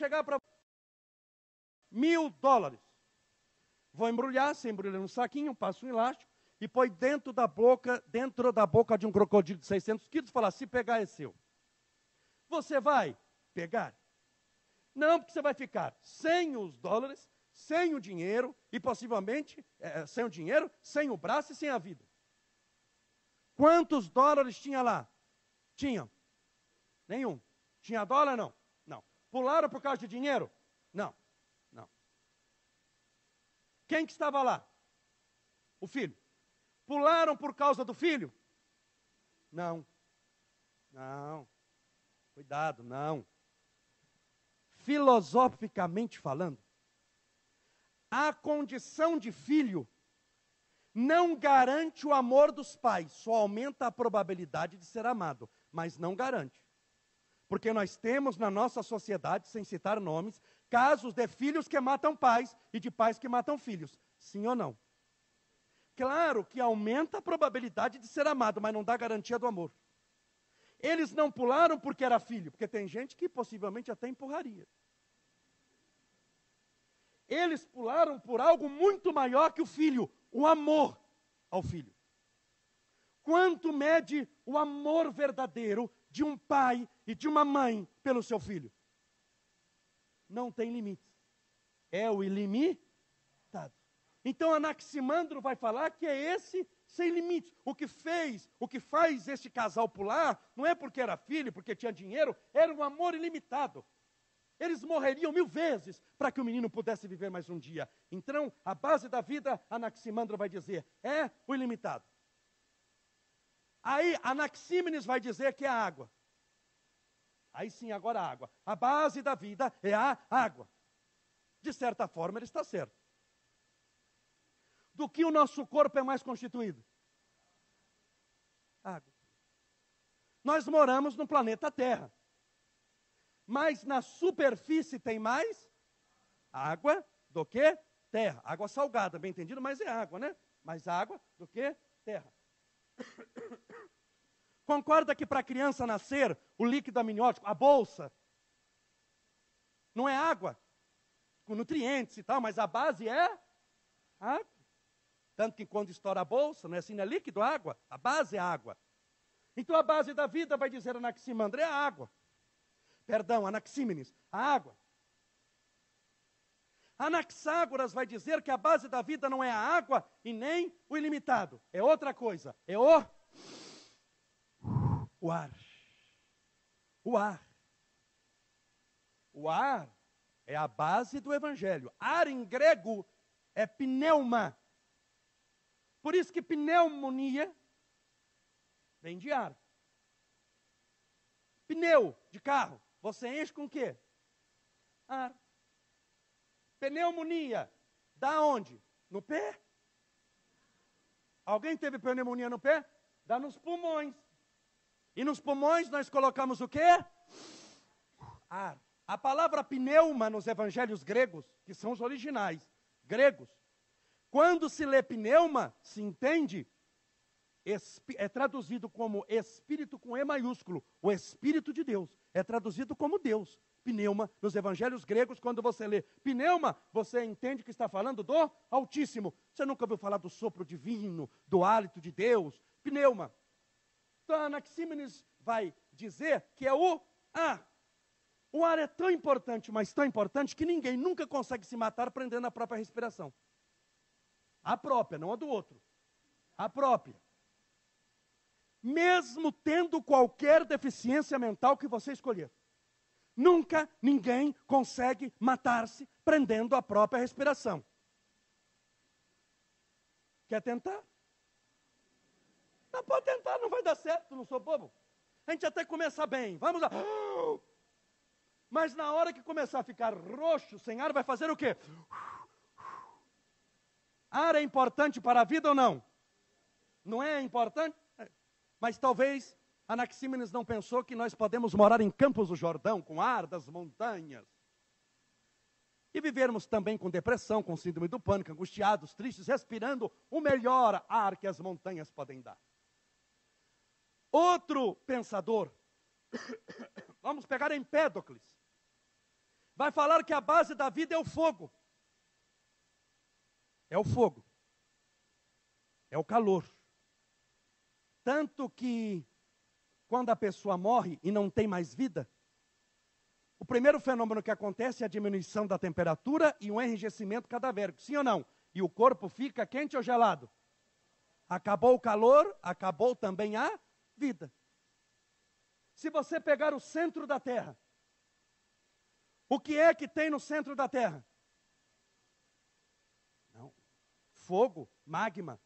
chegar para $1.000. Vou embrulhar, você embrulha num saquinho, passa um elástico e põe dentro da boca de um crocodilo de 600 quilos e fala, se pegar é seu. Você vai pegar? Não, porque você vai ficar sem os dólares, sem o dinheiro e possivelmente, sem o dinheiro, sem o braço e sem a vida. Quantos dólares tinha lá? Tinham. Nenhum. Tinha dólar? Não. Não. Pularam por causa de dinheiro? Não. Não. Quem que estava lá? O filho. Pularam por causa do filho? Não. Não. Cuidado, não. Filosoficamente falando, a condição de filho não garante o amor dos pais, só aumenta a probabilidade de ser amado, mas não garante. Porque nós temos na nossa sociedade, sem citar nomes, casos de filhos que matam pais e de pais que matam filhos. Sim ou não? Claro que aumenta a probabilidade de ser amado, mas não dá garantia do amor. Eles não pularam porque era filho, porque tem gente que possivelmente até empurraria. Eles pularam por algo muito maior que o filho, o amor ao filho. Quanto mede o amor verdadeiro de um pai e de uma mãe pelo seu filho? Não tem limites. É o ilimitado. Então Anaximandro vai falar que é esse sem limites. O que faz este casal pular, não é porque era filho, porque tinha dinheiro, era um amor ilimitado. Eles morreriam 1000 vezes para que o menino pudesse viver mais um dia. Então, a base da vida, Anaximandro vai dizer, é o ilimitado. Aí, Anaxímenes vai dizer que é a água. Aí sim, agora a água. A base da vida é a água. De certa forma, ele está certo. Do que o nosso corpo é mais constituído? Água. Nós moramos no planeta Terra. Mas na superfície tem mais água do que terra. Água salgada, bem entendido, mas é água, né? Mais água do que terra. Concorda que para a criança nascer, o líquido amniótico, a bolsa, não é água, com nutrientes e tal, mas a base é água. Tanto que quando estoura a bolsa, não é assim, não é líquido, água, a base é água. Então a base da vida, vai dizer Anaximandro, é a água. Perdão, Anaxímenes, a água. Anaxágoras vai dizer que a base da vida não é a água e nem o ilimitado. É outra coisa, é o ar. O ar. O ar é a base do evangelho. Ar em grego é pneuma. Por isso que pneumonia vem de ar. Pneu de carro. Você enche com o quê? Ar. Pneumonia. Dá onde? No pé? Alguém teve pneumonia no pé? Dá nos pulmões. E nos pulmões nós colocamos o quê? Ar. A palavra pneuma nos evangelhos gregos, que são os originais, gregos, quando se lê pneuma, se entende, é traduzido como Espírito com E maiúsculo, o Espírito de Deus. É traduzido como Deus. Pneuma, nos evangelhos gregos, quando você lê pneuma, você entende que está falando do Altíssimo. Você nunca ouviu falar do sopro divino, do hálito de Deus? Pneuma. Então, Anaxímenes vai dizer que é o ar. O ar é tão importante, mas tão importante, que ninguém nunca consegue se matar prendendo a própria respiração. A própria, não a do outro. A própria. Mesmo tendo qualquer deficiência mental que você escolher. Nunca ninguém consegue matar-se prendendo a própria respiração. Quer tentar? Não pode tentar, não vai dar certo, não sou bobo. A gente até começa bem, vamos lá. Mas na hora que começar a ficar roxo, sem ar, vai fazer o quê? Ar é importante para a vida ou não? Não é importante? Mas talvez Anaxímenes não pensou que nós podemos morar em Campos do Jordão, com ar das montanhas. E vivermos também com depressão, com síndrome do pânico, angustiados, tristes, respirando o melhor ar que as montanhas podem dar. Outro pensador, vamos pegar Empédocles. vai falar que a base da vida é o fogo. É o fogo. É o calor. Tanto que, quando a pessoa morre e não tem mais vida, o primeiro fenômeno que acontece é a diminuição da temperatura e um enrijecimento cadavérico. Sim ou não? E o corpo fica quente ou gelado? Acabou o calor, acabou também a vida. Se você pegar o centro da Terra, o que é que tem no centro da Terra? Não. Fogo, magma.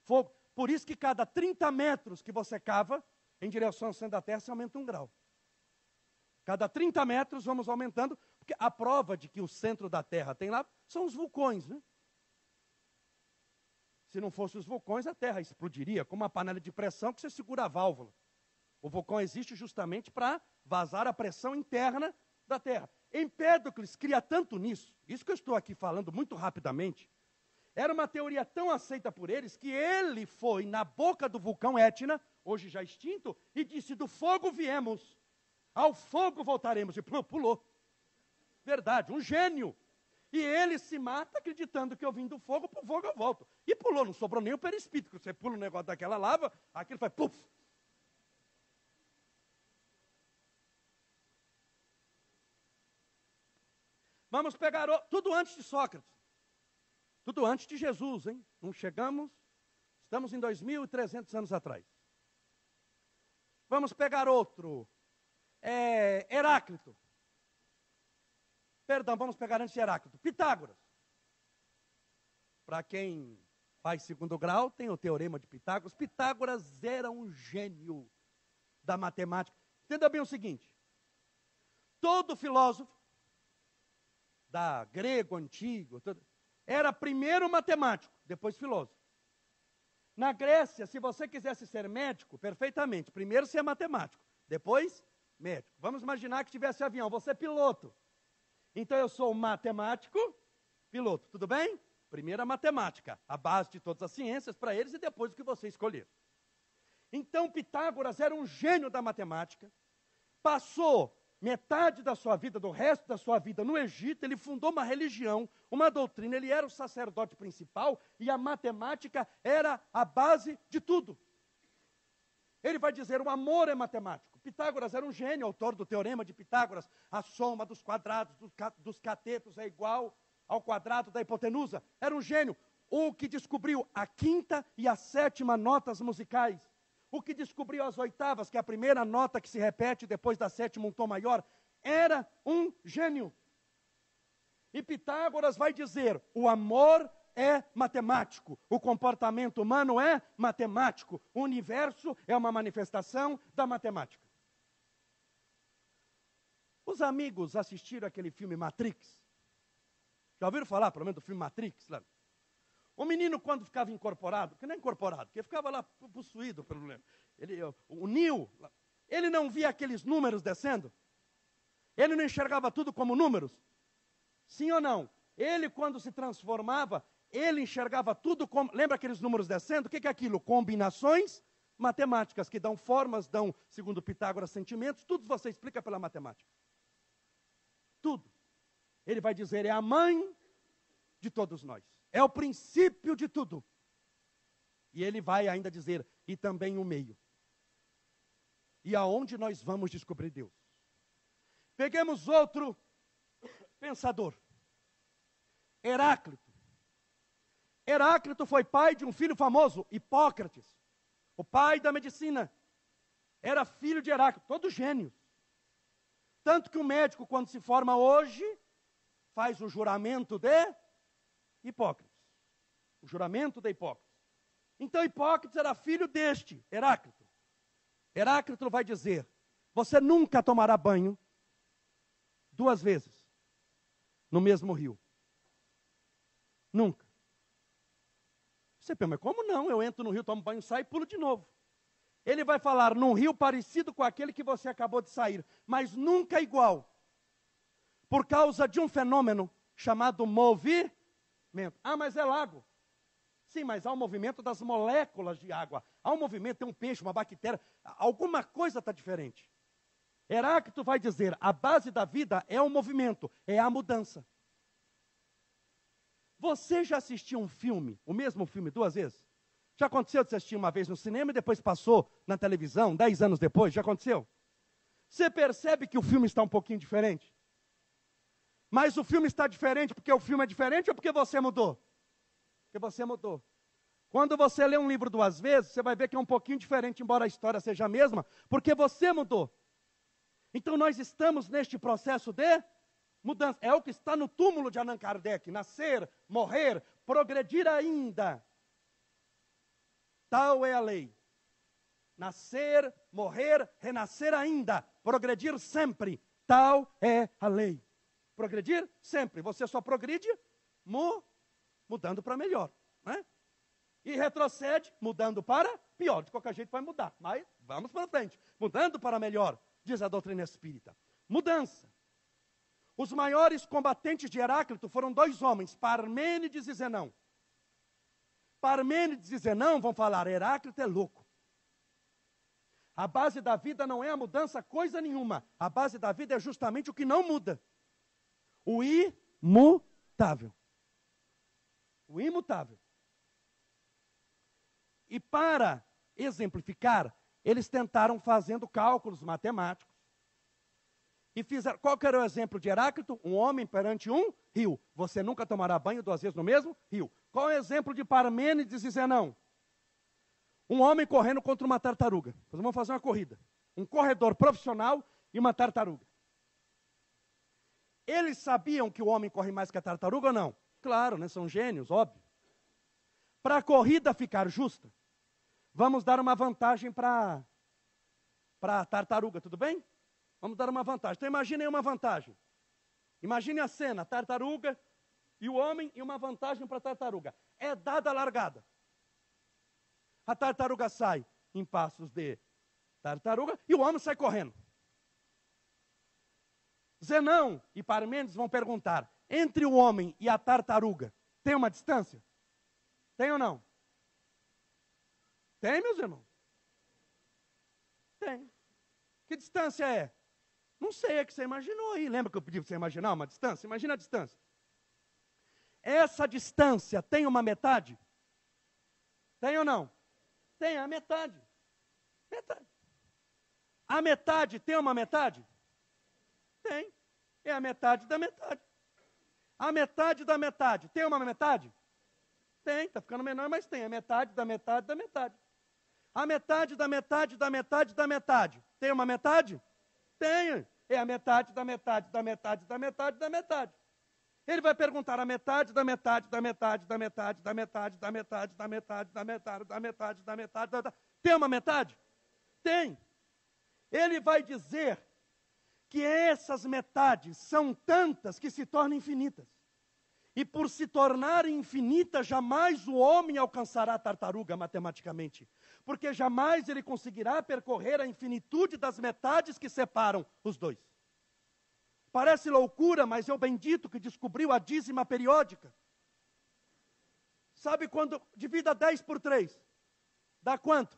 Fogo. Por isso que cada 30 metros que você cava em direção ao centro da Terra, você aumenta 1 grau. Cada 30 metros vamos aumentando, porque a prova de que o centro da Terra tem lá são os vulcões, né? Se não fossem os vulcões, a Terra explodiria, como uma panela de pressão que você segura a válvula. O vulcão existe justamente para vazar a pressão interna da Terra. Empédocles cria tanto nisso, isso que eu estou aqui falando muito rapidamente, era uma teoria tão aceita por eles, que ele foi na boca do vulcão Etna, hoje já extinto, e disse: do fogo viemos, ao fogo voltaremos. E pulou. Verdade, um gênio. E ele se mata acreditando que eu vim do fogo, para o fogo eu volto. E pulou, não sobrou nem o perispírito, você pula um negócio daquela lava, aquilo faz puf. Vamos pegar tudo antes de Sócrates. Tudo antes de Jesus, hein? Não chegamos, estamos em 2.300 anos atrás. Vamos pegar outro. Heráclito. Perdão, vamos pegar antes de Heráclito. Pitágoras. Para quem faz 2º grau, tem o teorema de Pitágoras. Pitágoras era um gênio da matemática. Entenda bem o seguinte: todo filósofo, da grego antigo, era primeiro matemático, depois filósofo. Na Grécia, se você quisesse ser médico, perfeitamente, primeiro você é matemático, depois médico. Vamos imaginar que tivesse avião, você é piloto. Então eu sou matemático, piloto, tudo bem? Primeiro a matemática, a base de todas as ciências para eles, e depois o que você escolher. Então Pitágoras era um gênio da matemática, passou metade da sua vida, do resto da sua vida no Egito, ele fundou uma religião, uma doutrina, ele era o sacerdote principal e a matemática era a base de tudo. Ele vai dizer: o amor é matemático. Pitágoras era um gênio, autor do teorema de Pitágoras, a soma dos quadrados dos catetos é igual ao quadrado da hipotenusa. Era um gênio, o que descobriu a 5ª e a 7ª notas musicais. O que descobriu as oitavas, que é a primeira nota que se repete depois da 7ª, um tom maior, era um gênio. E Pitágoras vai dizer: o amor é matemático, o comportamento humano é matemático, o universo é uma manifestação da matemática. Os amigos assistiram aquele filme Matrix? Já ouviram falar, pelo menos, do filme Matrix? Lá? O menino, quando ficava incorporado, que não é incorporado, porque ficava lá possuído pelo... o Neo, ele não via aqueles números descendo? Ele não enxergava tudo como números? Sim ou não? Ele, quando se transformava, ele enxergava tudo como... Lembra aqueles números descendo? O que é aquilo? Combinações matemáticas, que dão formas, dão, segundo Pitágoras, sentimentos. Tudo você explica pela matemática. Tudo. Ele vai dizer: é a mãe de todos nós. É o princípio de tudo. E ele vai ainda dizer: e também o meio. E aonde nós vamos descobrir Deus? Peguemos outro pensador. Heráclito. Heráclito foi pai de um filho famoso, Hipócrates, o pai da medicina. Era filho de Heráclito, todos gênios. Tanto que o médico, quando se forma hoje, faz o juramento de Hipócrates. O juramento de Hipócrates. Então Hipócrates era filho deste, Heráclito. Heráclito vai dizer: você nunca tomará banho 2 vezes no mesmo rio. Nunca. Você pensa: mas como não? Eu entro no rio, tomo banho, saio e pulo de novo. Ele vai falar num rio parecido com aquele que você acabou de sair, mas nunca igual. Por causa de um fenômeno chamado movimento. Ah, mas é lago. Sim, mas há um movimento das moléculas de água. Há um movimento, tem um peixe, uma bactéria. Alguma coisa está diferente. Heráclito vai dizer, a base da vida é o movimento, é a mudança. Você já assistiu um filme, o mesmo filme, 2 vezes? Já aconteceu de você assistir uma vez no cinema e depois passou na televisão, 10 anos depois? Já aconteceu? Você percebe que o filme está um pouquinho diferente? Mas o filme está diferente porque o filme é diferente ou porque você mudou? Porque você mudou. Quando você lê um livro 2 vezes, você vai ver que é um pouquinho diferente, embora a história seja a mesma, porque você mudou. Então nós estamos neste processo de mudança. É o que está no túmulo de Allan Kardec. Nascer, morrer, progredir ainda. Tal é a lei. Nascer, morrer, renascer ainda. Progredir sempre. Tal é a lei. Progredir sempre. Você só progride mudando para melhor. Né? E retrocede mudando para pior. De qualquer jeito vai mudar. Mas vamos para frente. Mudando para melhor, diz a doutrina espírita. Mudança. Os maiores combatentes de Heráclito foram 2 homens, Parmênides e Zenão. Parmênides e Zenão vão falar, Heráclito é louco. A base da vida não é a mudança coisa nenhuma. A base da vida é justamente o que não muda. O imutável. O imutável. E para exemplificar, eles tentaram fazendo cálculos matemáticos. E fizeram, qual que era o exemplo de Heráclito? Um homem perante um rio. Você nunca tomará banho 2 vezes no mesmo rio. Qual é o exemplo de Parmênides e Zenão? Um homem correndo contra uma tartaruga. Nós vamos fazer uma corrida. Um corredor profissional e uma tartaruga. Eles sabiam que o homem corre mais que a tartaruga ou não? Claro, né? São gênios, óbvio. Para a corrida ficar justa, vamos dar uma vantagem para a tartaruga, tudo bem? Vamos dar uma vantagem. Então imaginem uma vantagem. Imagine a cena, a tartaruga e o homem e uma vantagem para a tartaruga. É dada a largada. A tartaruga sai em passos de tartaruga e o homem sai correndo. Zenão e Parmênides vão perguntar, entre o homem e a tartaruga, tem uma distância? Tem ou não? Tem, meus irmãos? Tem. Que distância é? Não sei, é que você imaginou aí. Lembra que eu pedi para você imaginar uma distância? Imagina a distância. Essa distância tem uma metade? Tem ou não? Tem a metade. Metade. A metade tem uma metade? Tem. É a metade da metade. A metade da metade. Tem uma metade? Tem. Está ficando menor, mas tem. A metade da metade da metade. A metade da metade da metade da metade. Tem uma metade? Tem. É a metade da metade da metade da metade da metade. Ele vai perguntar a metade da metade da metade da metade da metade da metade da metade da metade da metade da metade. Tem uma metade? Tem. Ele vai dizer que essas metades são tantas que se tornam infinitas. E por se tornar infinita, jamais o homem alcançará a tartaruga matematicamente. Porque jamais ele conseguirá percorrer a infinitude das metades que separam os dois. Parece loucura, mas é o bendito que descobriu a dízima periódica. Sabe quando divida 10 por 3? Dá quanto?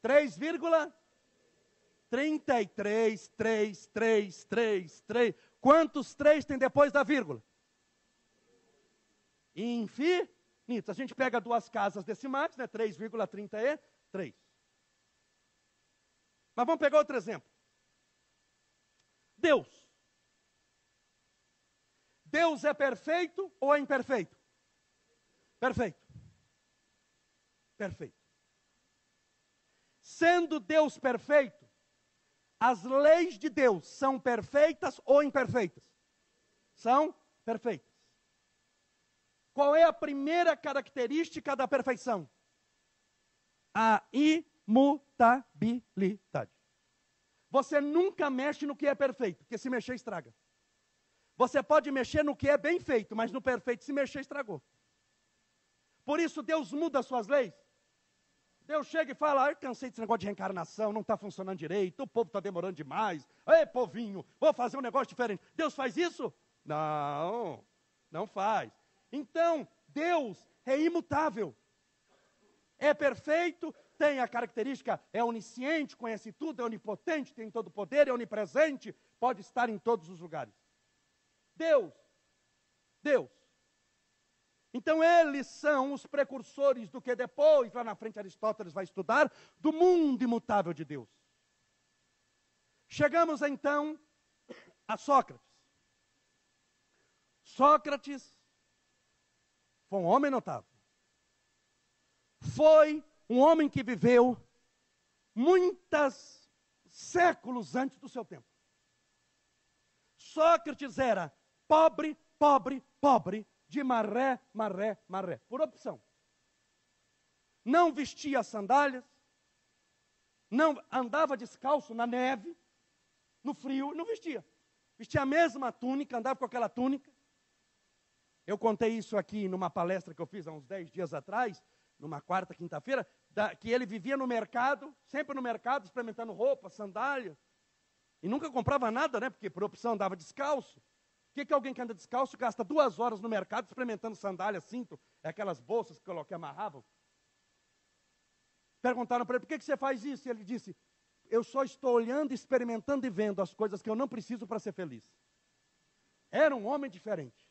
3,33, 3, 3, 3, 3. Quantos 3 tem depois da vírgula? Infinito. A gente pega 2 casas decimais, né? 3,33. Mas vamos pegar outro exemplo. Deus. Deus é perfeito ou é imperfeito? Perfeito. Perfeito. Sendo Deus perfeito, as leis de Deus são perfeitas ou imperfeitas? São perfeitas. Qual é a primeira característica da perfeição? A imutabilidade. Você nunca mexe no que é perfeito, porque se mexer estraga. Você pode mexer no que é bem feito, mas no perfeito, se mexer, estragou. Por isso Deus muda as suas leis. Deus chega e fala, eu cansei desse negócio de reencarnação, não está funcionando direito, o povo está demorando demais. Ei, povinho, vou fazer um negócio diferente. Deus faz isso? Não, não faz. Então, Deus é imutável. É perfeito tem a característica, é onisciente, conhece tudo, é onipotente, tem todo o poder, é onipresente, pode estar em todos os lugares. Deus. Então eles são os precursores do que depois, lá na frente Aristóteles vai estudar, do mundo imutável de Deus. Chegamos então a Sócrates. Sócrates foi um homem notável. Foi um homem que viveu muitos séculos antes do seu tempo. Sócrates era pobre, de maré, por opção. Não vestia sandálias, não andava descalço na neve, no frio, não vestia. Vestia a mesma túnica, andava com aquela túnica. Eu contei isso aqui numa palestra que eu fiz há uns 10 dias atrás, numa quarta, quinta-feira, que ele vivia no mercado, sempre no mercado, experimentando roupa, sandália, e nunca comprava nada, né? Porque por opção andava descalço. O que alguém que anda descalço gasta 2 horas no mercado experimentando sandália, cinto, aquelas bolsas que amarravam? Perguntaram para ele, por que você faz isso? E ele disse, eu só estou olhando, experimentando e vendo as coisas que eu não preciso para ser feliz. Era um homem diferente.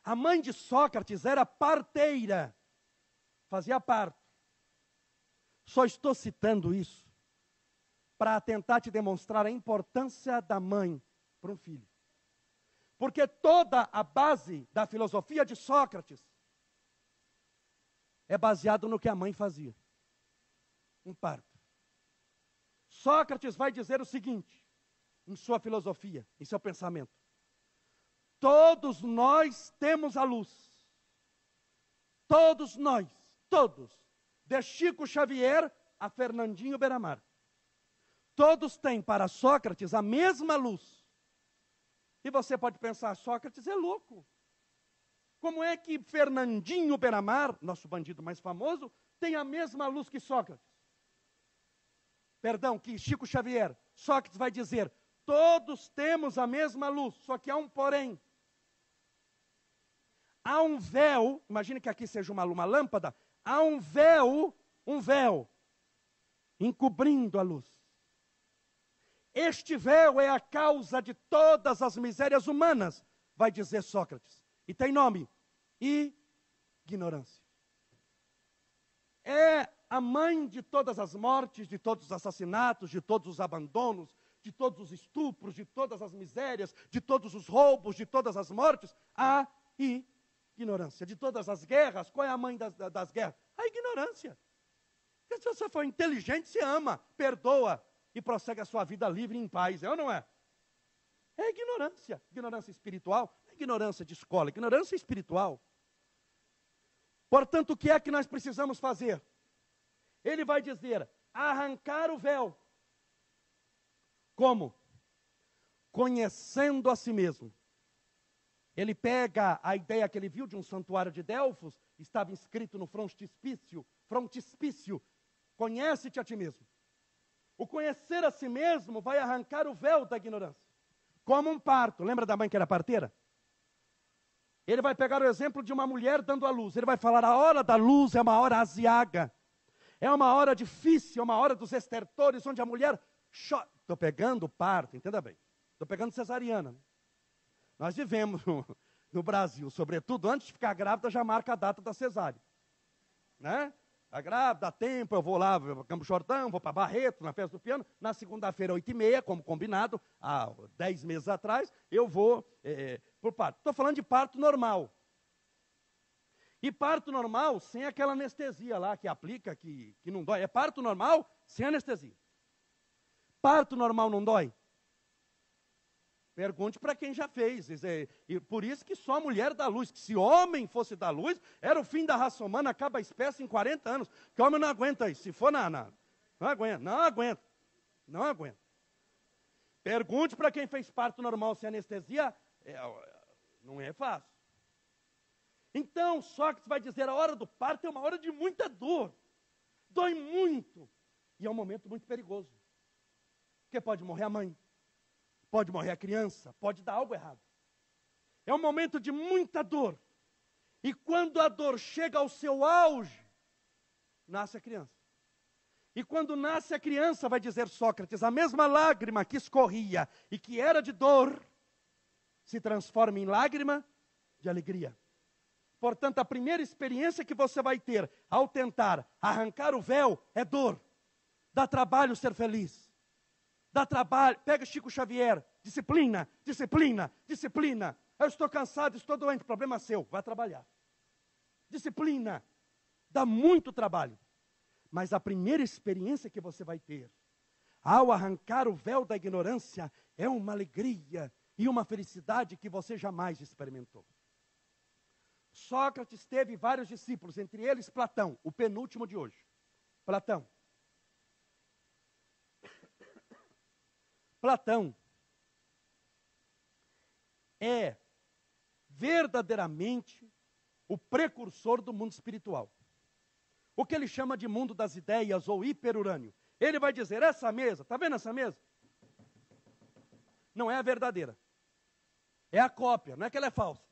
A mãe de Sócrates era parteira, fazia parto. Só estou citando isso para tentar te demonstrar a importância da mãe para um filho. Porque toda a base da filosofia de Sócrates é baseado no que a mãe fazia. Um parto. Sócrates vai dizer o seguinte, em sua filosofia, em seu pensamento. Todos nós temos a luz. Todos nós, todos. De Chico Xavier a Fernandinho Beiramar. Todos têm para Sócrates a mesma luz. E você pode pensar, Sócrates é louco. Como é que Fernandinho Beiramar, nosso bandido mais famoso, tem a mesma luz que Sócrates? Perdão, que Chico Xavier. Sócrates vai dizer, todos temos a mesma luz, só que há um porém. Há um véu, imagine que aqui seja uma lâmpada, há um véu, encobrindo a luz. Este véu é a causa de todas as misérias humanas, vai dizer Sócrates. E tem nome, ignorância. É a mãe de todas as mortes, de todos os assassinatos, de todos os abandonos, de todos os estupros, de todas as misérias, de todos os roubos, de todas as mortes, a ignorância. De todas as guerras, qual é a mãe das guerras? A ignorância. Porque se você for inteligente, se ama, perdoa e prossegue a sua vida livre e em paz, é ou não é? É ignorância. Ignorância espiritual, ignorância de escola, ignorância espiritual. Portanto, o que é que nós precisamos fazer? Ele vai dizer, arrancar o véu. Como? Conhecendo a si mesmo. Ele pega a ideia que ele viu de um santuário de Delfos, estava escrito no frontispício, conhece-te a ti mesmo. O conhecer a si mesmo vai arrancar o véu da ignorância. Como um parto, lembra da mãe que era parteira? Ele vai pegar o exemplo de uma mulher dando à luz, ele vai falar, a hora da luz é uma hora aziaga, é uma hora difícil, é uma hora dos estertores, onde a mulher chora. Estou pegando parto, entenda bem, estou pegando cesariana, né? Nós vivemos no Brasil, sobretudo, antes de ficar grávida, já marca a data da cesárea. Né? A grávida, dá tempo, eu vou lá, para Campo Jordão, vou para Barreto, na festa do piano. Na segunda-feira, 8h30, como combinado, há 10 meses atrás, eu vou por parto. Estou falando de parto normal. E parto normal sem aquela anestesia lá que aplica, que não dói. É parto normal sem anestesia. Parto normal não dói? Pergunte para quem já fez. E por isso que só mulher dá luz. Que se homem fosse dar luz, era o fim da raça humana, acaba a espécie em 40 anos. Que homem não aguenta isso. Se for não aguenta. Pergunte para quem fez parto normal sem anestesia, não é fácil. Então, Sócrates vai dizer, a hora do parto é uma hora de muita dor. Dói muito. E é um momento muito perigoso. Porque pode morrer a mãe. Pode morrer a criança, pode dar algo errado. É um momento de muita dor. E quando a dor chega ao seu auge, nasce a criança. E quando nasce a criança, vai dizer Sócrates, a mesma lágrima que escorria e que era de dor, se transforma em lágrima de alegria. Portanto, a primeira experiência que você vai ter ao tentar arrancar o véu é dor. Dá trabalho ser feliz. Dá trabalho. Pega Chico Xavier. Disciplina, disciplina, disciplina. Eu estou cansado, estou doente. Problema seu. Vai trabalhar. Disciplina. Dá muito trabalho. Mas a primeira experiência que você vai ter, ao arrancar o véu da ignorância, é uma alegria e uma felicidade que você jamais experimentou. Sócrates teve vários discípulos, entre eles Platão, o penúltimo de hoje. Platão. Platão é verdadeiramente o precursor do mundo espiritual. O que ele chama de mundo das ideias ou hiperurânio. Ele vai dizer, essa mesa, está vendo essa mesa? Não é a verdadeira. É a cópia, não é que ela é falsa.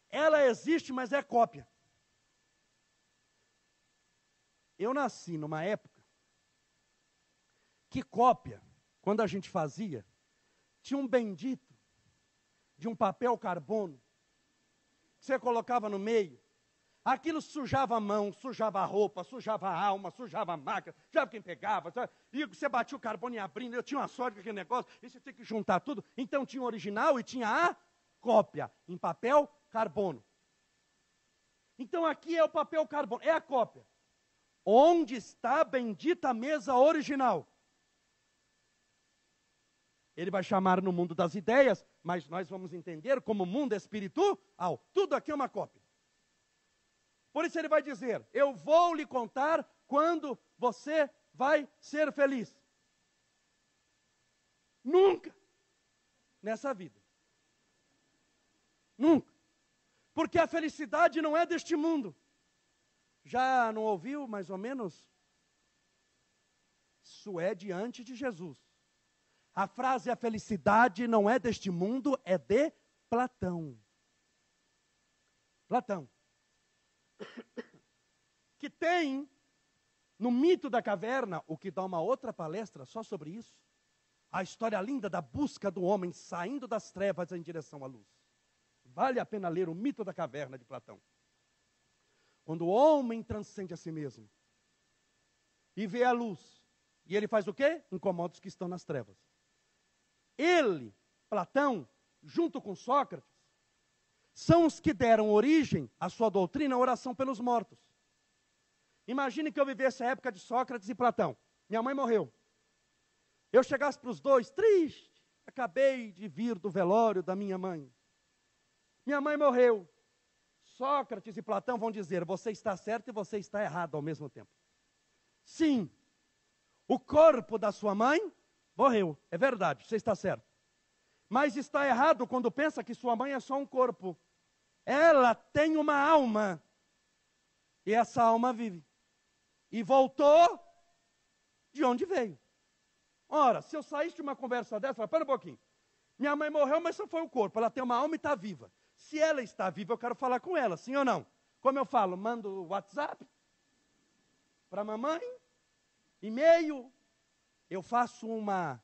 Ela existe, mas é cópia. Eu nasci numa época que cópia, quando a gente fazia, tinha um bendito de um papel carbono que você colocava no meio. Aquilo sujava a mão, sujava a roupa, sujava a alma, sujava a máquina, sujava quem pegava. E você batia o carbono e abrindo, eu tinha uma sorte com aquele negócio, e você tinha que juntar tudo. Então tinha o original e tinha a cópia, em papel carbono. Então aqui é o papel carbono, é a cópia. Onde está a bendita mesa original? Ele vai chamar no mundo das ideias, mas nós vamos entender como mundo espiritual. Tudo aqui é uma cópia. Por isso ele vai dizer, eu vou lhe contar quando você vai ser feliz. Nunca nessa vida. Nunca. Porque a felicidade não é deste mundo. Já não ouviu mais ou menos? Isso é diante de Jesus. A frase, a felicidade não é deste mundo, é de Platão. Platão. Que tem, no mito da caverna, o que dá uma outra palestra só sobre isso, a história linda da busca do homem saindo das trevas em direção à luz. Vale a pena ler o mito da caverna de Platão. Quando o homem transcende a si mesmo e vê a luz, e ele faz o quê? Incomoda os que estão nas trevas. Ele, Platão, junto com Sócrates, são os que deram origem à sua doutrina, a oração pelos mortos. Imagine que eu vivesse a época de Sócrates e Platão. Minha mãe morreu. Eu chegasse para os dois, triste, acabei de vir do velório da minha mãe. Minha mãe morreu. Sócrates e Platão vão dizer, você está certo e você está errado ao mesmo tempo. Sim, o corpo da sua mãe morreu, é verdade, você está certo. Mas está errado quando pensa que sua mãe é só um corpo. Ela tem uma alma. E essa alma vive. E voltou de onde veio. Ora, se eu saísse de uma conversa dessa, espera um pouquinho. Minha mãe morreu, mas só foi o corpo. Ela tem uma alma e está viva. Se ela está viva, eu quero falar com ela, sim ou não? Como eu falo? Mando WhatsApp para a mamãe, e-mail. Eu faço uma,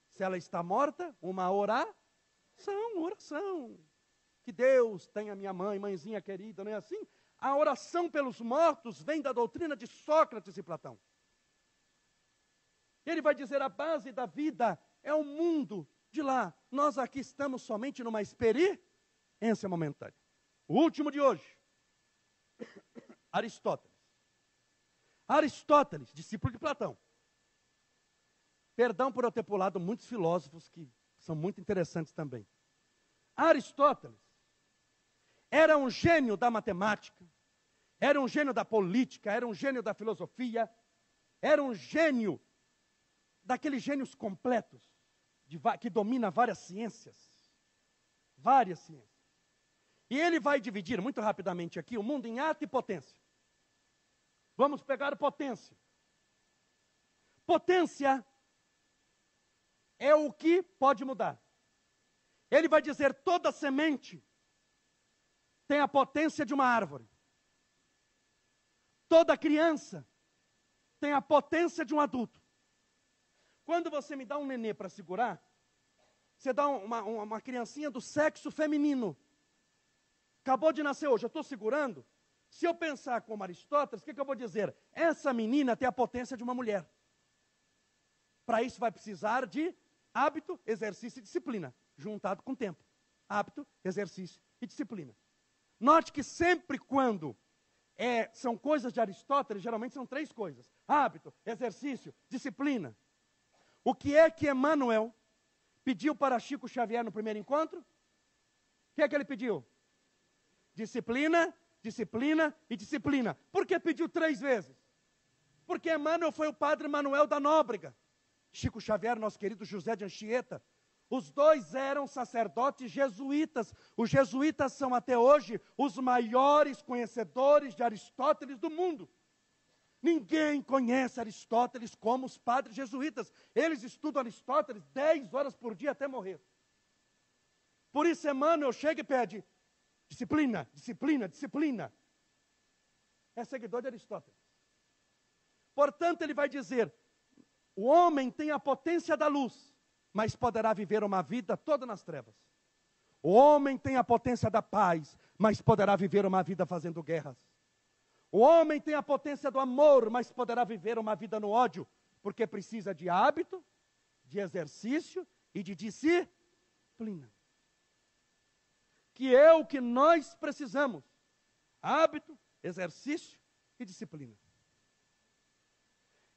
se ela está morta, uma oração. Que Deus tenha minha mãe, mãezinha querida, não é assim? A oração pelos mortos vem da doutrina de Sócrates e Platão. Ele vai dizer, a base da vida é o mundo de lá. Nós aqui estamos somente numa experiência momentânea. O último de hoje, Aristóteles. Aristóteles, discípulo de Platão. Perdão por eu ter pulado muitos filósofos que são muito interessantes também. Aristóteles era um gênio da matemática, era um gênio da política, era um gênio da filosofia, era um gênio daqueles gênios completos, que domina várias ciências. Várias ciências. E ele vai dividir, muito rapidamente aqui, o mundo em ato e potência. Vamos pegar potência. Potência é o que pode mudar. Ele vai dizer, toda semente tem a potência de uma árvore. Toda criança tem a potência de um adulto. Quando você me dá um nenê para segurar, você dá uma criancinha do sexo feminino. Acabou de nascer hoje, eu estou segurando. Se eu pensar como Aristóteles, o que eu vou dizer? Essa menina tem a potência de uma mulher. Para isso vai precisar de hábito, exercício e disciplina, juntado com tempo. Hábito, exercício e disciplina. Note que sempre quando são coisas de Aristóteles, geralmente são 3 coisas. Hábito, exercício, disciplina. O que é que Emmanuel pediu para Chico Xavier no primeiro encontro? O que é que ele pediu? Disciplina, disciplina e disciplina. Por que pediu 3 vezes? Porque Emmanuel foi o padre Manuel da Nóbrega. Chico Xavier, nosso querido José de Anchieta. Os 2 eram sacerdotes jesuítas. Os jesuítas são até hoje os maiores conhecedores de Aristóteles do mundo. Ninguém conhece Aristóteles como os padres jesuítas. Eles estudam Aristóteles 10 horas por dia até morrer. Por isso Emmanuel chega e pede disciplina, disciplina, disciplina. É seguidor de Aristóteles. Portanto, ele vai dizer, o homem tem a potência da luz, mas poderá viver uma vida toda nas trevas. O homem tem a potência da paz, mas poderá viver uma vida fazendo guerras. O homem tem a potência do amor, mas poderá viver uma vida no ódio, porque precisa de hábito, de exercício e de disciplina. Que é o que nós precisamos. Hábito, exercício e disciplina.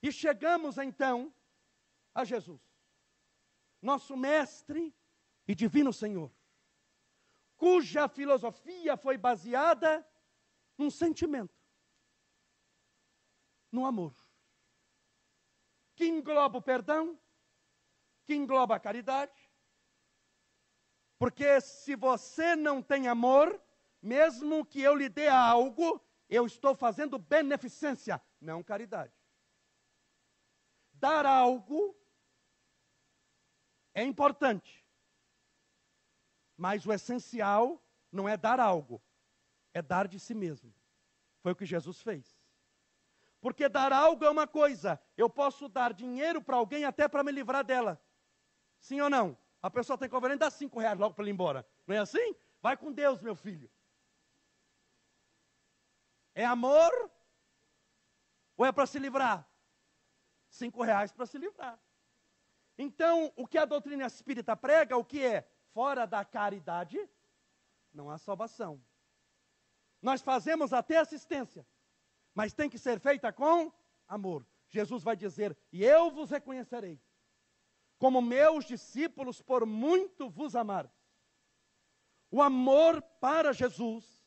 E chegamos então a Jesus, nosso mestre e divino Senhor, cuja filosofia foi baseada num sentimento, no amor, que engloba o perdão, que engloba a caridade, porque se você não tem amor, mesmo que eu lhe dê algo, eu estou fazendo beneficência, não caridade. Dar algo é importante, mas o essencial não é dar algo, é dar de si mesmo. Foi o que Jesus fez. Porque dar algo é uma coisa, eu posso dar dinheiro para alguém até para me livrar dela. Sim ou não? A pessoa tem conveniência, dá R$5 logo para ele ir embora. Não é assim? Vai com Deus, meu filho. É amor ou é para se livrar? R$5 para se livrar. Então, o que a doutrina espírita prega, o que é? Fora da caridade, não há salvação. Nós fazemos até assistência, mas tem que ser feita com amor. Jesus vai dizer, e eu vos reconhecerei, como meus discípulos, por muito vos amar. O amor para Jesus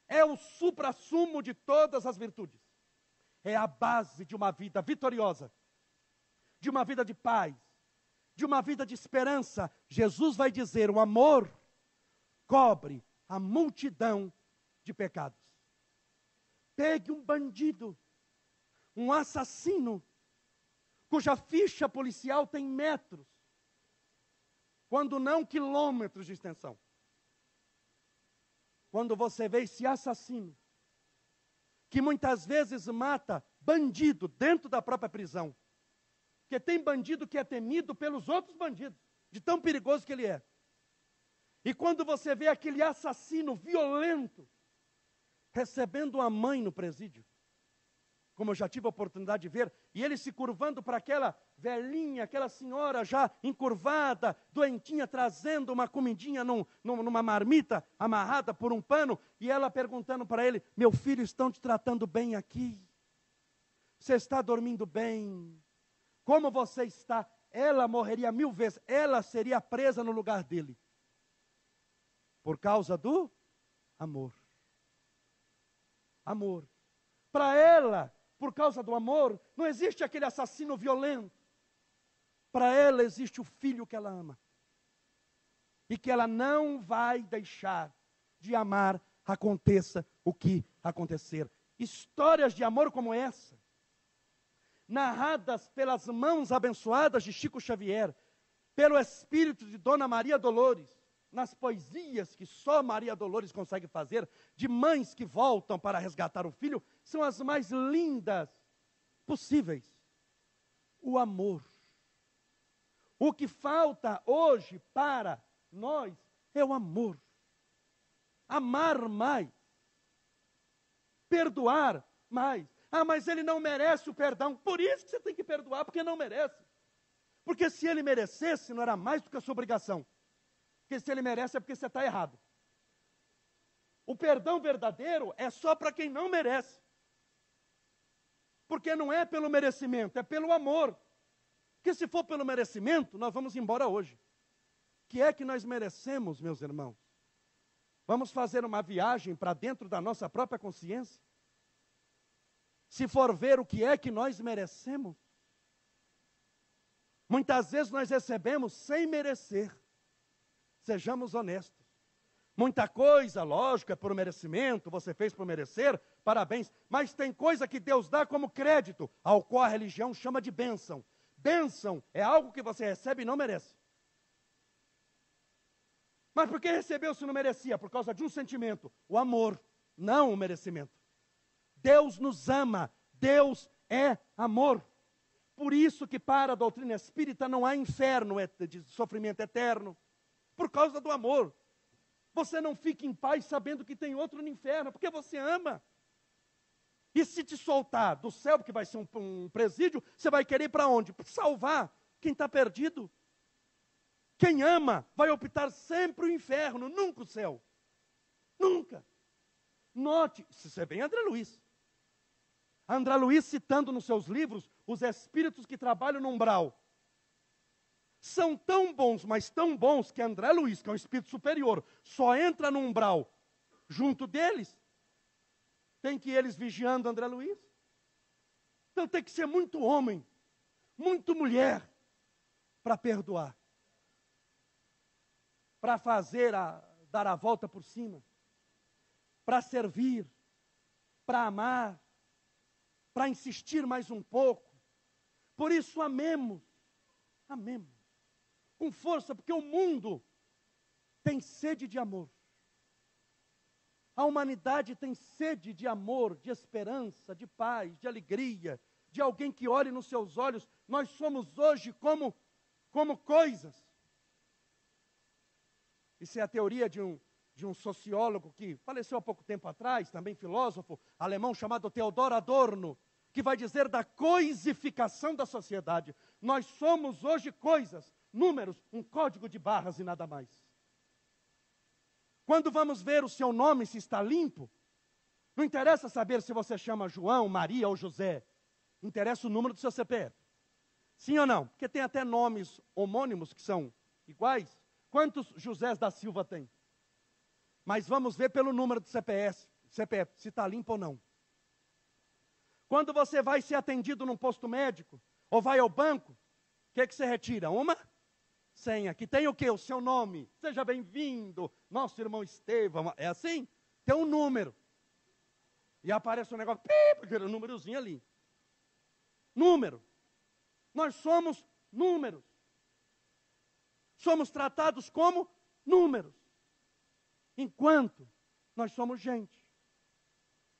é o suprassumo de todas as virtudes. É a base de uma vida vitoriosa, de uma vida de paz, de uma vida de esperança. Jesus vai dizer, o amor cobre a multidão de pecados. Pegue um bandido, um assassino, cuja ficha policial tem metros, quando não quilômetros de extensão. Quando você vê esse assassino, que muitas vezes mata bandido dentro da própria prisão, porque tem bandido que é temido pelos outros bandidos, de tão perigoso que ele é. E quando você vê aquele assassino violento, recebendo uma mãe no presídio, como eu já tive a oportunidade de ver, e ele se curvando para aquela velhinha, aquela senhora já encurvada, doentinha, trazendo uma comidinha numa marmita, amarrada por um pano, e ela perguntando para ele, meu filho, estão te tratando bem aqui? Você está dormindo bem? Como você está? Ela morreria 1000 vezes, ela seria presa no lugar dele, por causa do amor. Amor. Para ela, por causa do amor, não existe aquele assassino violento. Para ela existe o filho que ela ama. E que ela não vai deixar de amar, aconteça o que acontecer. Histórias de amor como essa, narradas pelas mãos abençoadas de Chico Xavier, pelo espírito de Dona Maria Dolores, nas poesias que só Maria Dolores consegue fazer, de mães que voltam para resgatar o filho, são as mais lindas, possíveis. O amor. O que falta hoje para nós é o amor. Amar mais. Perdoar mais. Ah, mas ele não merece o perdão. Por isso que você tem que perdoar, porque não merece. Porque se ele merecesse, não era mais do que a sua obrigação. Porque se ele merece é porque você está errado. O perdão verdadeiro é só para quem não merece. Porque não é pelo merecimento, é pelo amor. Porque se for pelo merecimento, nós vamos embora hoje. O que é que nós merecemos, meus irmãos? Vamos fazer uma viagem para dentro da nossa própria consciência? Se for ver o que é que nós merecemos, muitas vezes nós recebemos sem merecer. Sejamos honestos. Muita coisa, lógico, é por merecimento, você fez por merecer, parabéns. Mas tem coisa que Deus dá como crédito, ao qual a religião chama de bênção. Bênção é algo que você recebe e não merece. Mas por que recebeu se não merecia? Por causa de um sentimento, o amor, não o merecimento. Deus nos ama, Deus é amor. Por isso que para a doutrina espírita não há inferno de sofrimento eterno, por causa do amor. Você não fica em paz sabendo que tem outro no inferno, porque você ama. E se te soltar do céu, porque vai ser um presídio, você vai querer ir para onde? Para salvar quem está perdido. Quem ama vai optar sempre o inferno, nunca o céu. Nunca. Note, se você vem André Luiz. André Luiz citando nos seus livros os espíritos que trabalham no umbral. São tão bons, mas tão bons, que André Luiz, que é um espírito superior, só entra no umbral junto deles. Tem que ir eles vigiando André Luiz. Então tem que ser muito homem, muito mulher, para perdoar. Para dar a volta por cima. Para servir, para amar, para insistir mais um pouco. Por isso amemos, amemos. Com força, porque o mundo tem sede de amor. A humanidade tem sede de amor, de esperança, de paz, de alegria, de alguém que olhe nos seus olhos. Nós somos hoje como coisas. Isso é a teoria de um sociólogo que faleceu há pouco tempo atrás, também filósofo alemão, chamado Theodor Adorno, que vai dizer da coisificação da sociedade. Nós somos hoje coisas, números, um código de barras e nada mais. Quando vamos ver o seu nome se está limpo, não interessa saber se você chama João, Maria ou José. Interessa o número do seu CPF. Sim ou não? Porque tem até nomes homônimos que são iguais. Quantos Josés da Silva tem? Mas vamos ver pelo número do CPF, se está limpo ou não. Quando você vai ser atendido num posto médico, ou vai ao banco, o que você retira? Uma senha, que tem o quê? O seu nome. Seja bem-vindo, nosso irmão Estevão. É assim? Tem um número. E aparece um negócio, porque era um númerozinho ali. Número. Nós somos números. Somos tratados como números. Enquanto nós somos gente.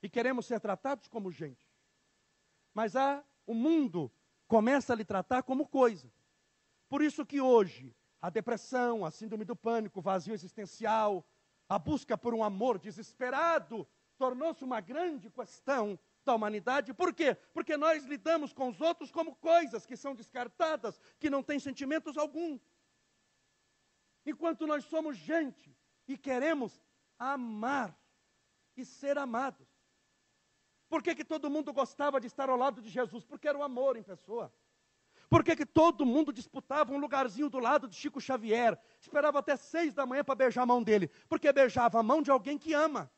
E queremos ser tratados como gente. Mas o mundo começa a lhe tratar como coisa. Por isso que hoje, a depressão, a síndrome do pânico, o vazio existencial, a busca por um amor desesperado, tornou-se uma grande questão da humanidade. Por quê? Porque nós lidamos com os outros como coisas que são descartadas, que não têm sentimentos algum. Enquanto nós somos gente e queremos amar e ser amados. Por que todo mundo gostava de estar ao lado de Jesus? Porque era o amor em pessoa. Por que todo mundo disputava um lugarzinho do lado de Chico Xavier? Esperava até 6 da manhã para beijar a mão dele. Porque beijava a mão de alguém que ama.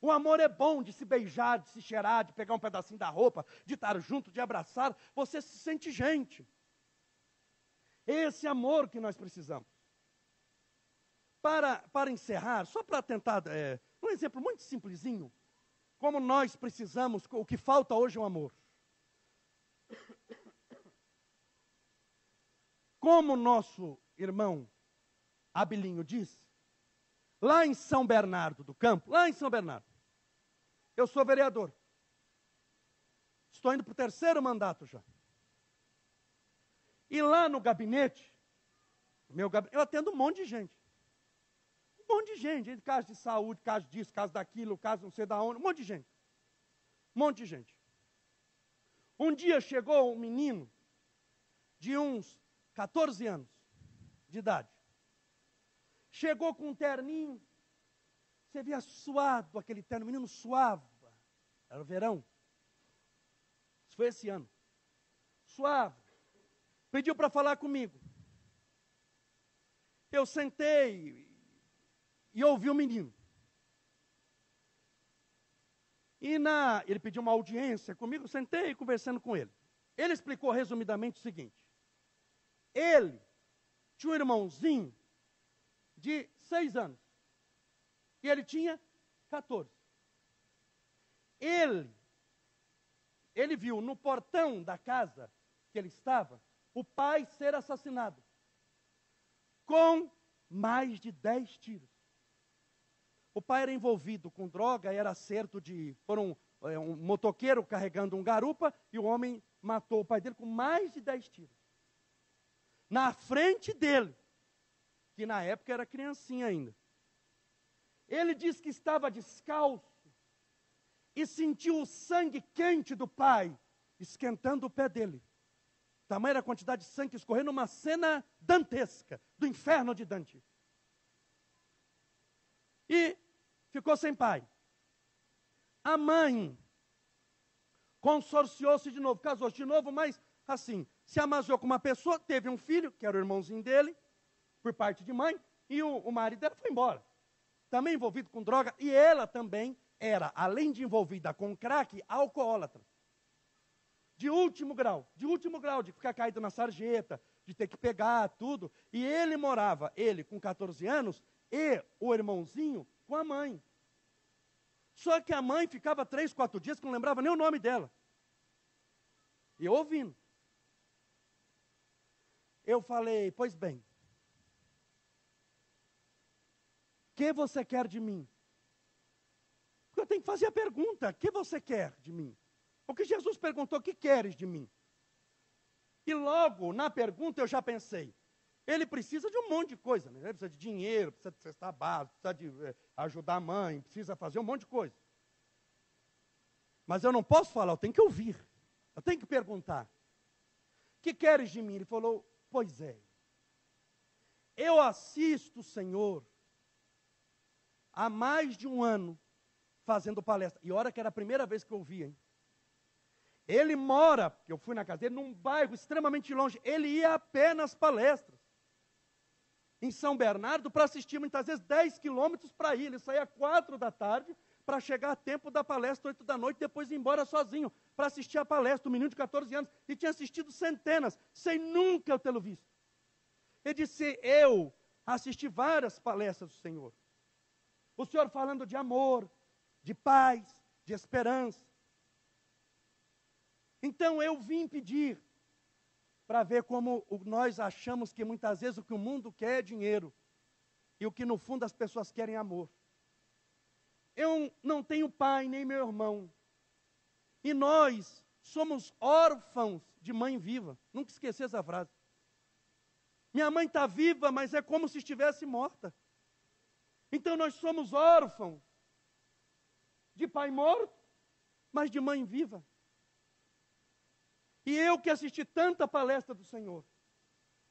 O amor é bom de se beijar, de se cheirar, de pegar um pedacinho da roupa, de estar junto, de abraçar. Você se sente gente. Esse amor que nós precisamos. Para encerrar, só para tentar, um exemplo muito simplesinho, como nós precisamos, o que falta hoje é o amor. Como nosso irmão Abilinho diz, lá em São Bernardo do Campo, lá em São Bernardo, eu sou vereador. Estou indo para o 3º mandato já. E lá no gabinete, eu atendo um monte de gente. Um monte de gente, caso de saúde, caso disso, caso daquilo, caso não sei da onde, um monte de gente. Um monte de gente. Um dia chegou um menino de uns 14 anos de idade. Chegou com um terninho, você via suado aquele terno, o menino suava. Era o verão. Isso foi esse ano. Suave. Pediu para falar comigo. Eu sentei e ouvi o menino. Ele pediu uma audiência comigo, eu sentei conversando com ele. Ele explicou resumidamente o seguinte. Ele tinha um irmãozinho de 6 anos. E ele tinha 14. Ele viu no portão da casa que ele estava, o pai ser assassinado. Com mais de 10 tiros. O pai era envolvido com droga, era certo de... um motoqueiro carregando um garupa, e o homem matou o pai dele com mais de 10 tiros. Na frente dele, que na época era criancinha ainda. Ele disse que estava descalço e sentiu o sangue quente do pai esquentando o pé dele. Tamanha era a quantidade de sangue escorrendo, uma cena dantesca do inferno de Dante. E ficou sem pai. A mãe consorciou-se de novo, casou-se de novo, mas assim, se amazou com uma pessoa, teve um filho, que era o irmãozinho dele, por parte de mãe, e o marido dela foi embora. Também envolvido com droga, e ela também era, além de envolvida com crack, alcoólatra. De último grau, de ficar caído na sarjeta, de ter que pegar tudo. E ele morava, ele com 14 anos, e o irmãozinho com a mãe. Só que a mãe ficava 3, 4 dias que não lembrava nem o nome dela. E eu ouvindo. Eu falei, pois bem, o que você quer de mim? Porque eu tenho que fazer a pergunta, o que você quer de mim? Porque Jesus perguntou, o que queres de mim? E logo, na pergunta, eu já pensei, ele precisa de um monte de coisa, né? Ele precisa de dinheiro, precisa de cesta básica, precisa de ajudar a mãe, precisa fazer um monte de coisa. Mas eu não posso falar, eu tenho que ouvir, eu tenho que perguntar. O que queres de mim? Ele falou, pois é, eu assisto o Senhor há mais de um ano fazendo palestra. E olha que era a primeira vez que eu ouvia, hein? Ele mora, eu fui na casa dele, num bairro extremamente longe. Ele ia a pé nas palestras. Em São Bernardo, para assistir muitas vezes 10 quilômetros para ir. Ele saía 4 da tarde para chegar a tempo da palestra 8 da noite, depois ir embora sozinho para assistir a palestra. Um menino de 14 anos. E tinha assistido centenas, sem nunca eu tê-lo visto. Ele disse, eu assisti várias palestras do Senhor. O Senhor falando de amor, de paz, de esperança. Então eu vim pedir para ver como nós achamos que muitas vezes o que o mundo quer é dinheiro e o que no fundo as pessoas querem é amor. Eu não tenho pai nem meu irmão e nós somos órfãos de mãe viva. Nunca esqueci essa frase. Minha mãe está viva, mas é como se estivesse morta. Então nós somos órfãos de pai morto, mas de mãe viva. E eu que assisti tanta palestra do Senhor,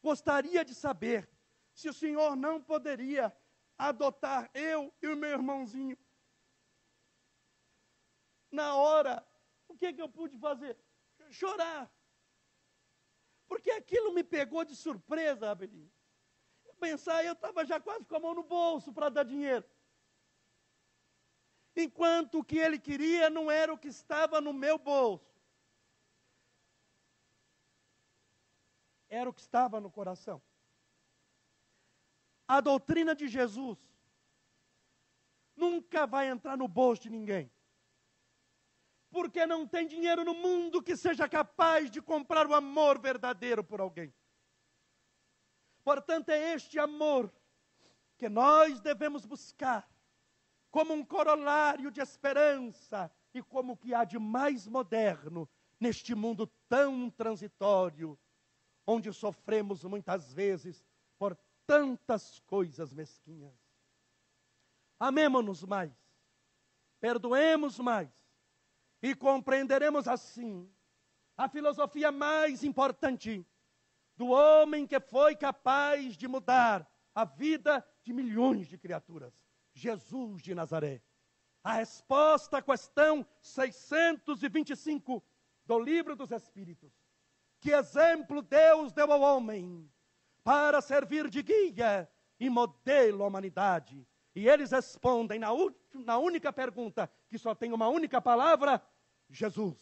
gostaria de saber se o Senhor não poderia adotar eu e o meu irmãozinho. Na hora, o que eu pude fazer? Chorar. Porque aquilo me pegou de surpresa, Abelinho. Pensar, eu estava já quase com a mão no bolso para dar dinheiro. Enquanto o que ele queria não era o que estava no meu bolso. Era o que estava no coração. A doutrina de Jesus nunca vai entrar no bolso de ninguém. Porque não tem dinheiro no mundo que seja capaz de comprar o amor verdadeiro por alguém. Portanto, é este amor que nós devemos buscar como um corolário de esperança e como o que há de mais moderno neste mundo tão transitório, onde sofremos muitas vezes por tantas coisas mesquinhas. Amemo-nos mais, perdoemos mais, e compreenderemos assim a filosofia mais importante do homem que foi capaz de mudar a vida de milhões de criaturas, Jesus de Nazaré. A resposta à questão 625 do Livro dos Espíritos. Que exemplo Deus deu ao homem para servir de guia e modelo à humanidade? E eles respondem na única pergunta, que só tem uma única palavra: Jesus.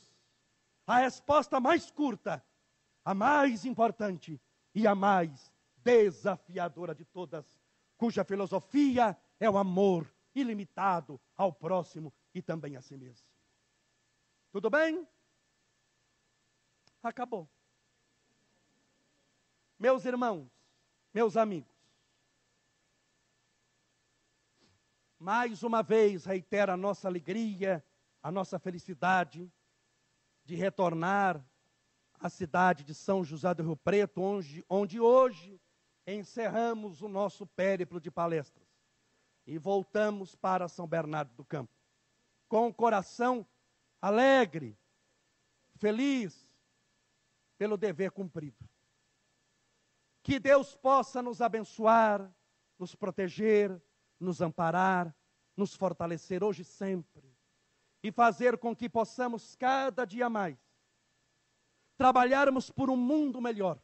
A resposta mais curta, a mais importante e a mais desafiadora de todas, cuja filosofia é o amor ilimitado ao próximo e também a si mesmo. Tudo bem? Acabou. Meus irmãos, meus amigos, mais uma vez reitero a nossa alegria, a nossa felicidade de retornar à cidade de São José do Rio Preto, onde hoje encerramos o nosso périplo de palestras e voltamos para São Bernardo do Campo, com o coração alegre, feliz pelo dever cumprido. Que Deus possa nos abençoar, nos proteger, nos amparar, nos fortalecer hoje e sempre, e fazer com que possamos cada dia mais trabalharmos por um mundo melhor,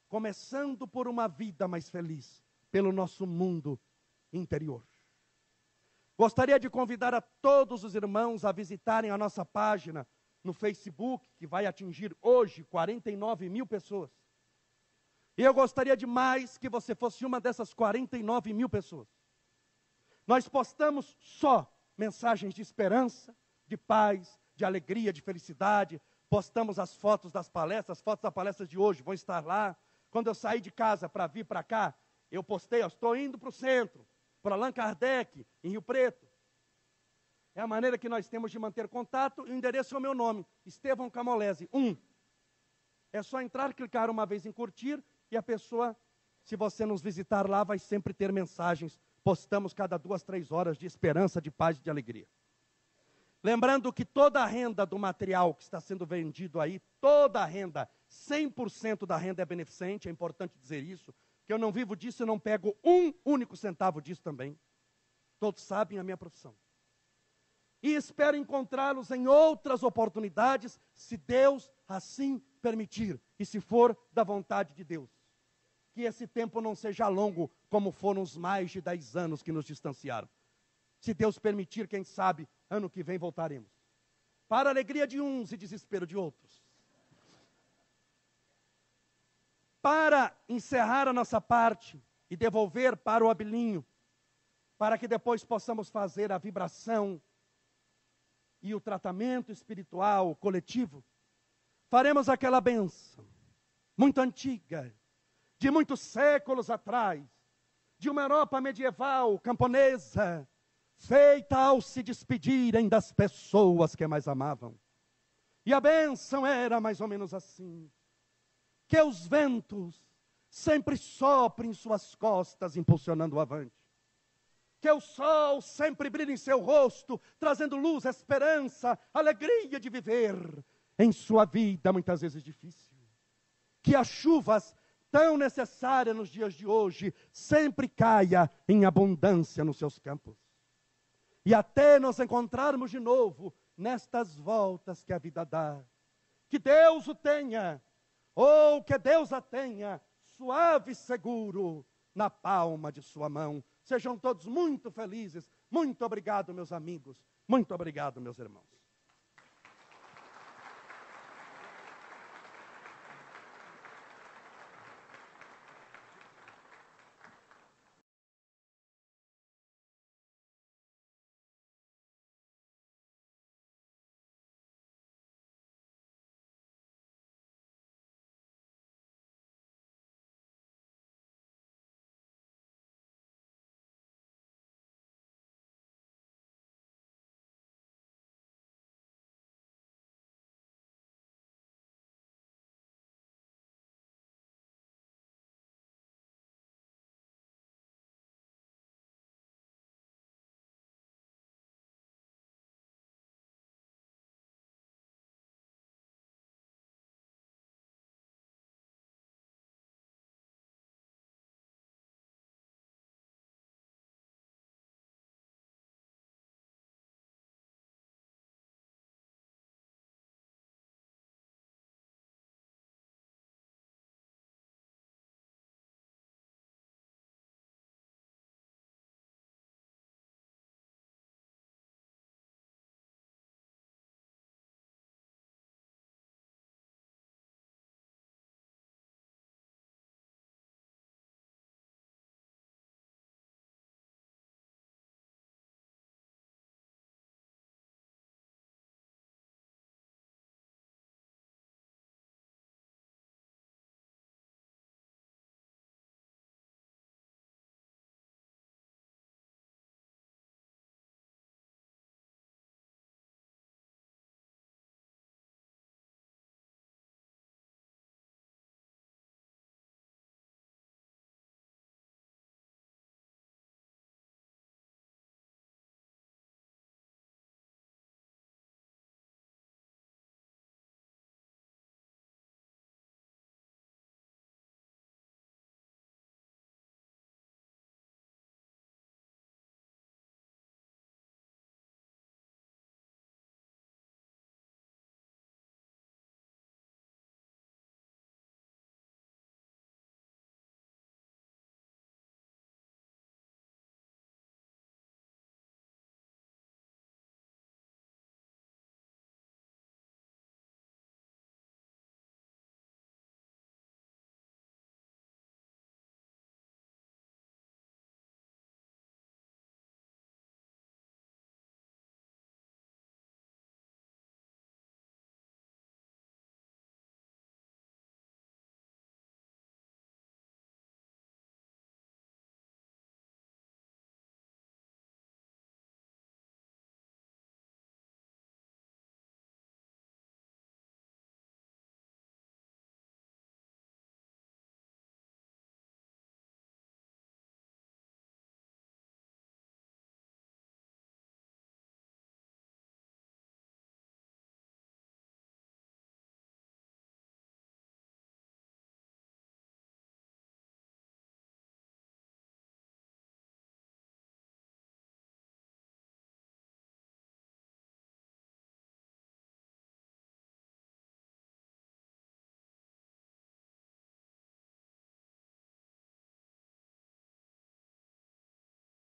começando por uma vida mais feliz, pelo nosso mundo interior. Gostaria de convidar a todos os irmãos a visitarem a nossa página no Facebook, que vai atingir hoje 49 mil pessoas. E eu gostaria demais que você fosse uma dessas 49 mil pessoas. Nós postamos só mensagens de esperança, de paz, de alegria, de felicidade. Postamos as fotos das palestras, as fotos da palestra de hoje vão estar lá. Quando eu saí de casa para vir para cá, eu postei, estou indo para o centro, para Allan Kardec, em Rio Preto. É a maneira que nós temos de manter contato, e o endereço é o meu nome, Estevão Camolese 1. É só entrar, clicar uma vez em curtir, e a pessoa, se você nos visitar lá, vai sempre ter mensagens. Postamos cada 2, 3 horas de esperança, de paz e de alegria. Lembrando que toda a renda do material que está sendo vendido aí, toda a renda, 100% da renda é beneficente, é importante dizer isso, que eu não vivo disso e não pego um único centavo disso também. Todos sabem a minha profissão. E espero encontrá-los em outras oportunidades, se Deus assim permitir, e se for da vontade de Deus. Que esse tempo não seja longo, como foram os mais de 10 anos que nos distanciaram. Se Deus permitir, quem sabe, ano que vem voltaremos. Para a alegria de uns e desespero de outros. Para encerrar a nossa parte e devolver para o Abilinho, para que depois possamos fazer a vibração e o tratamento espiritual coletivo, faremos aquela bênção, muito antiga, de muitos séculos atrás, de uma Europa medieval, camponesa, feita ao se despedirem das pessoas que mais amavam. E a bênção era mais ou menos assim: que os ventos sempre soprem em suas costas, impulsionando o avante. Que o sol sempre brilhe em seu rosto, trazendo luz, esperança, alegria de viver em sua vida, muitas vezes difícil. Que as chuvas tão necessárias nos dias de hoje sempre caia em abundância nos seus campos. E até nos encontrarmos de novo nestas voltas que a vida dá. Que Deus o tenha, ou que Deus a tenha, suave e seguro, na palma de sua mão. Sejam todos muito felizes. Muito obrigado, meus amigos. Muito obrigado, meus irmãos.